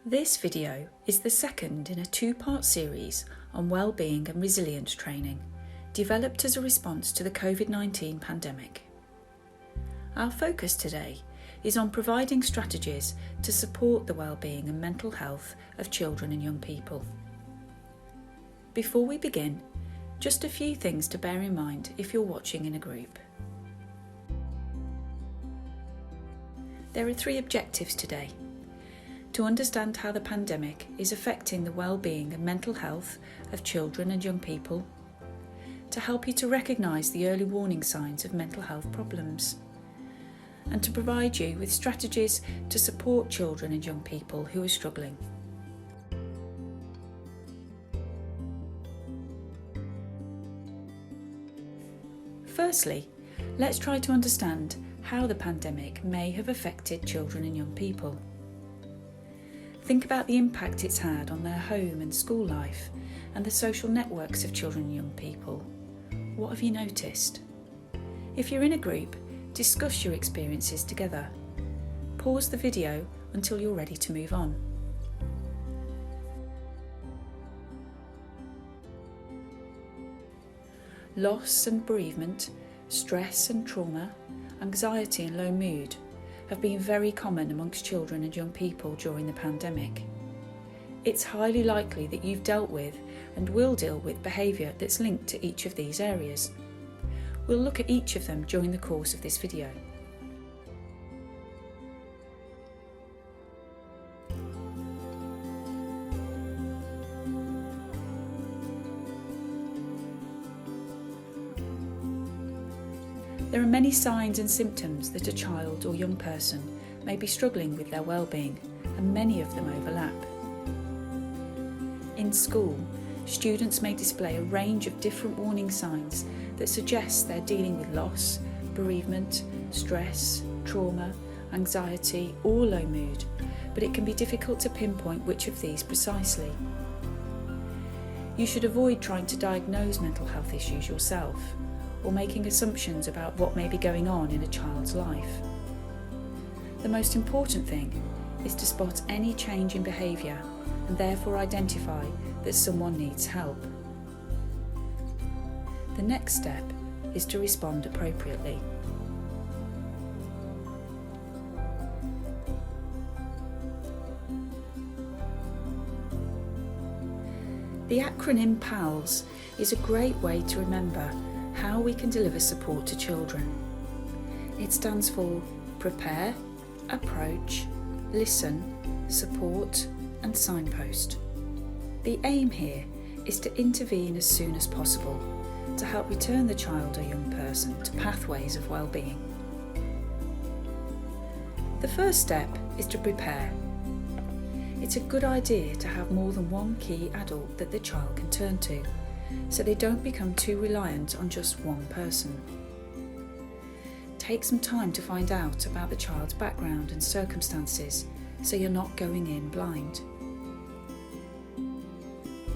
This video is the second in a two-part series on wellbeing and resilience training, developed as a response to the COVID-19 pandemic. Our focus today is on providing strategies to support the wellbeing and mental health of children and young people. Before we begin, just a few things to bear in mind if you're watching in a group. There are three objectives today. To understand how the pandemic is affecting the well-being and mental health of children and young people, to help you to recognise the early warning signs of mental health problems, and to provide you with strategies to support children and young people who are struggling. Firstly, let's try to understand how the pandemic may have affected children and young people. Think about the impact it's had on their home and school life and the social networks of children and young people. What have you noticed? If you're in a group, discuss your experiences together. Pause the video until you're ready to move on. Loss and bereavement, stress and trauma, anxiety and low mood have been very common amongst children and young people during the pandemic. It's highly likely that you've dealt with and will deal with behaviour that's linked to each of these areas. We'll look at each of them during the course of this video. There are many signs and symptoms that a child or young person may be struggling with their well-being, and many of them overlap. In school, students may display a range of different warning signs that suggest they're dealing with loss, bereavement, stress, trauma, anxiety, or low mood, but it can be difficult to pinpoint which of these precisely. You should avoid trying to diagnose mental health issues yourself, or making assumptions about what may be going on in a child's life. The most important thing is to spot any change in behaviour and therefore identify that someone needs help. The next step is to respond appropriately. The acronym PALS is a great way to remember how we can deliver support to children. It stands for Prepare, Approach, Listen, Support and Signpost. The aim here is to intervene as soon as possible to help return the child or young person to pathways of well-being. The first step is to prepare. It's a good idea to have more than one key adult that the child can turn to, so they don't become too reliant on just one person. Take some time to find out about the child's background and circumstances, so you're not going in blind.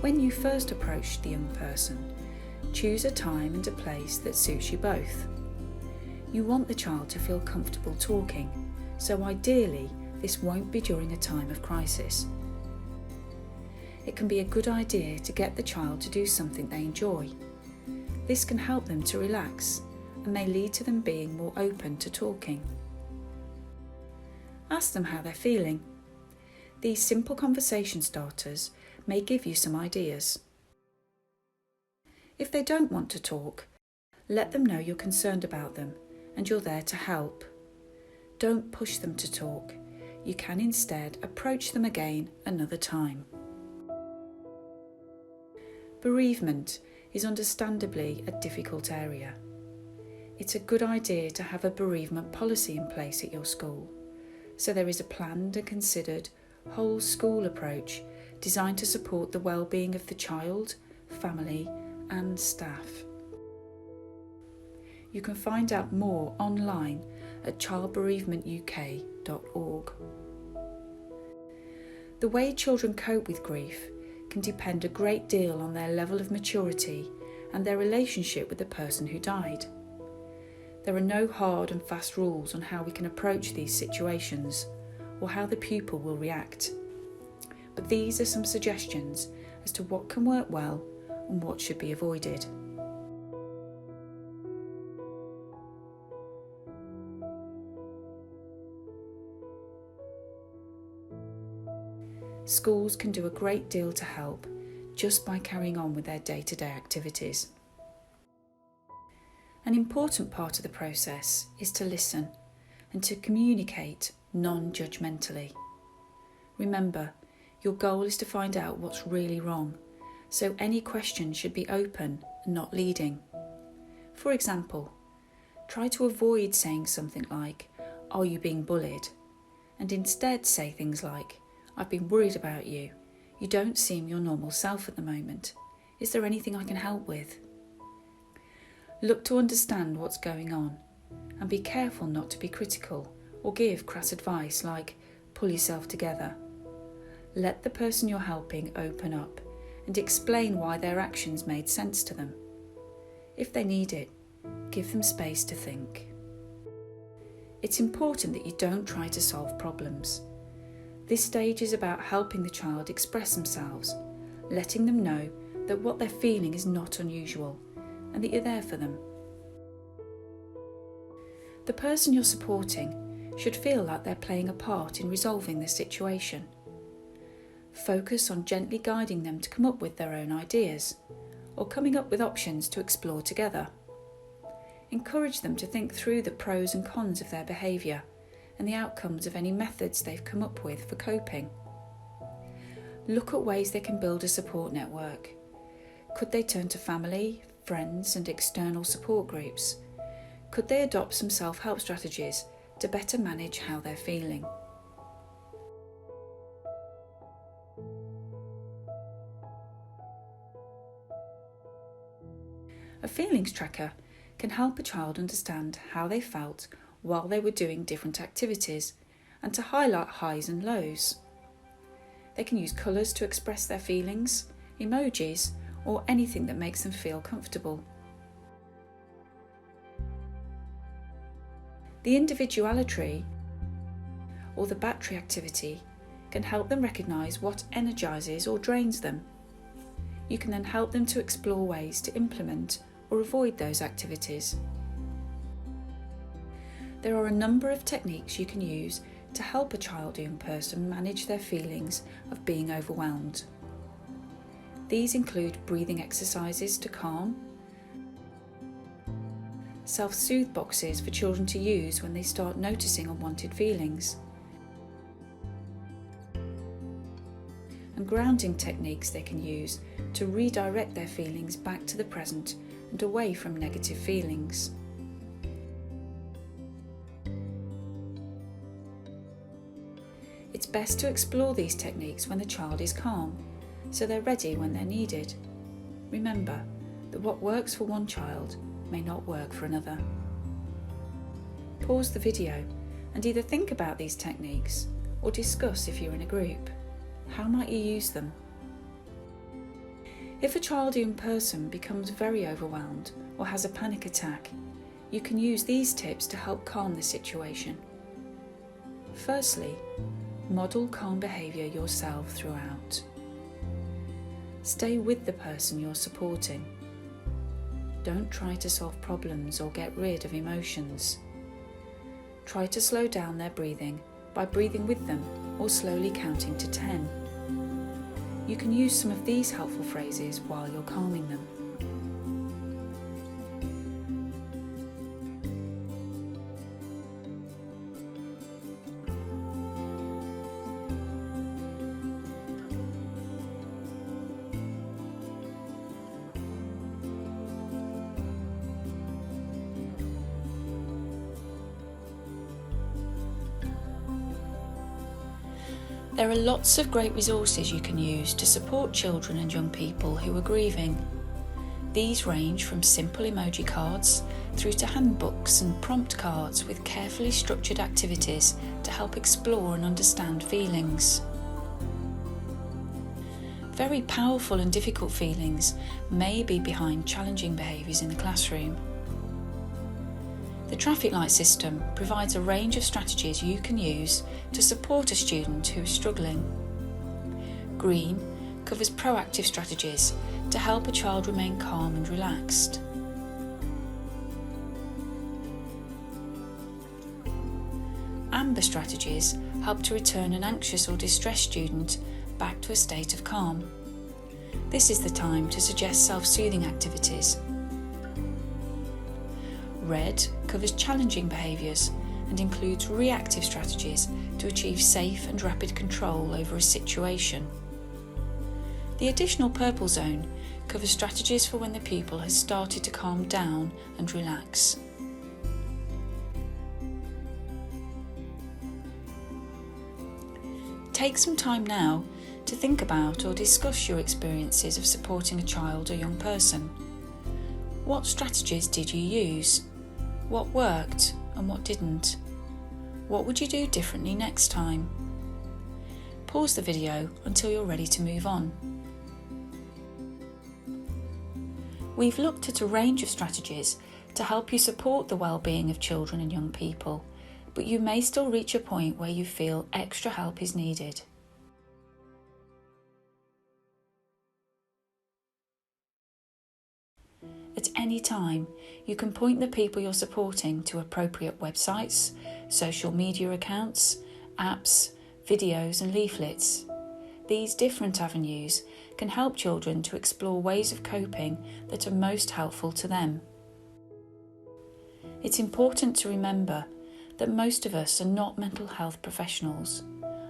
When you first approach the young person, choose a time and a place that suits you both. You want the child to feel comfortable talking, so ideally this won't be during a time of crisis. It can be a good idea to get the child to do something they enjoy. This can help them to relax and may lead to them being more open to talking. Ask them how they're feeling. These simple conversation starters may give you some ideas. If they don't want to talk, let them know you're concerned about them and you're there to help. Don't push them to talk. You can instead approach them again another time. Bereavement is understandably a difficult area. It's a good idea to have a bereavement policy in place at your school, so there is a planned and considered whole school approach designed to support the well-being of the child, family and staff. You can find out more online at childbereavementuk.org. The way children cope with grief can depend a great deal on their level of maturity and their relationship with the person who died. There are no hard and fast rules on how we can approach these situations or how the pupil will react. but these are some suggestions as to what can work well and what should be avoided. Schools can do a great deal to help just by carrying on with their day-to-day activities. An important part of the process is to listen and to communicate non-judgmentally. Remember, your goal is to find out what's really wrong, so any question should be open and not leading. For example, try to avoid saying something like, "Are you being bullied?" and instead say things like, "I've been worried about you. You don't seem your normal self at the moment. Is there anything I can help with?" Look to understand what's going on and be careful not to be critical or give crass advice like, "Pull yourself together." Let the person you're helping open up and explain why their actions made sense to them. If they need it, give them space to think. It's important that you don't try to solve problems. This stage is about helping the child express themselves, letting them know that what they're feeling is not unusual and that you're there for them. The person you're supporting should feel like they're playing a part in resolving the situation. Focus on gently guiding them to come up with their own ideas or coming up with options to explore together. Encourage them to think through the pros and cons of their behaviour and the outcomes of any methods they've come up with for coping. Look at ways they can build a support network. Could they turn to family, friends and external support groups? Could they adopt some self-help strategies to better manage how they're feeling? A feelings tracker can help a child understand how they felt while they were doing different activities and to highlight highs and lows. They can use colours to express their feelings, emojis, or anything that makes them feel comfortable. The individuality or the battery activity can help them recognise what energises or drains them. You can then help them to explore ways to implement or avoid those activities. There are a number of techniques you can use to help a child or young person manage their feelings of being overwhelmed. These include breathing exercises to calm, self-soothe boxes for children to use when they start noticing unwanted feelings, and grounding techniques they can use to redirect their feelings back to the present and away from negative feelings. It's best to explore these techniques when the child is calm, so they're ready when they're needed. Remember that what works for one child may not work for another. Pause the video and either think about these techniques or discuss if you're in a group. How might you use them? If a child or young person becomes very overwhelmed or has a panic attack, you can use these tips to help calm the situation. Firstly, model calm behaviour yourself throughout. Stay with the person you're supporting. Don't try to solve problems or get rid of emotions. Try to slow down their breathing by breathing with them or slowly counting to 10. You can use some of these helpful phrases while you're calming them. There are lots of great resources you can use to support children and young people who are grieving. These range from simple emoji cards through to handbooks and prompt cards with carefully structured activities to help explore and understand feelings. Very powerful and difficult feelings may be behind challenging behaviours in the classroom. The traffic light system provides a range of strategies you can use to support a student who is struggling. Green covers proactive strategies to help a child remain calm and relaxed. Amber strategies help to return an anxious or distressed student back to a state of calm. This is the time to suggest self-soothing activities. Red covers challenging behaviours and includes reactive strategies to achieve safe and rapid control over a situation. The additional purple zone covers strategies for when the pupil has started to calm down and relax. Take some time now to think about or discuss your experiences of supporting a child or young person. What strategies did you use? What worked and what didn't? What would you do differently next time? Pause the video until you're ready to move on. We've looked at a range of strategies to help you support the well-being of children and young people, but you may still reach a point where you feel extra help is needed. At any time, you can point the people you're supporting to appropriate websites, social media accounts, apps, videos and leaflets. These different avenues can help children to explore ways of coping that are most helpful to them. It's important to remember that most of us are not mental health professionals.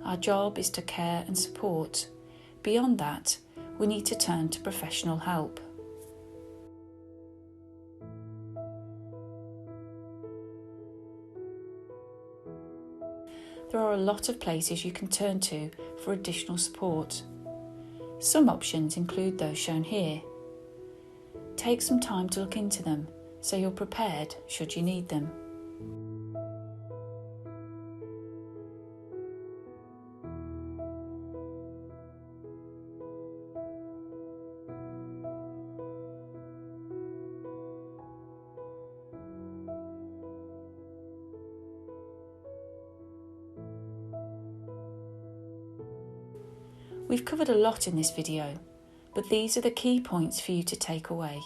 Our job is to care and support. Beyond that, we need to turn to professional help. There are a lot of places you can turn to for additional support. Some options include those shown here. Take some time to look into them so you're prepared should you need them. We've covered a lot in this video, but these are the key points for you to take away.